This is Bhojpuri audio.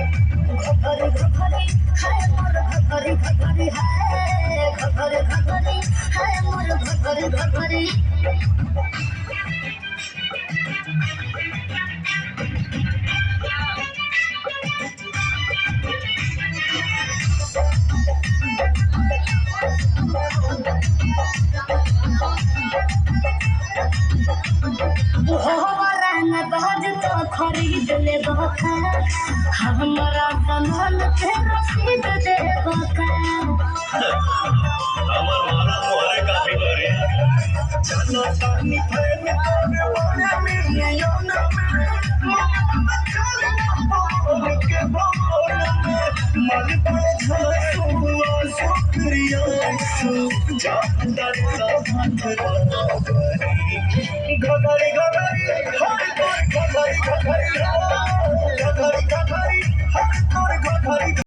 घघरी घघरी है मोर घघरी घघरी है घघरी घघरी है मोर घघरी घघरी बाज तो खरीद ले बका हमरा सामान के रसीद दे बका আমার মারা তোরে কাছে করে জানো পানি প্রেমে তোরে মনে মিলিও না के भोला मन पे झलसुआ शुक्रिया जादर का हाथ घघरी घघरी घघरी घघरी घघरी घघरी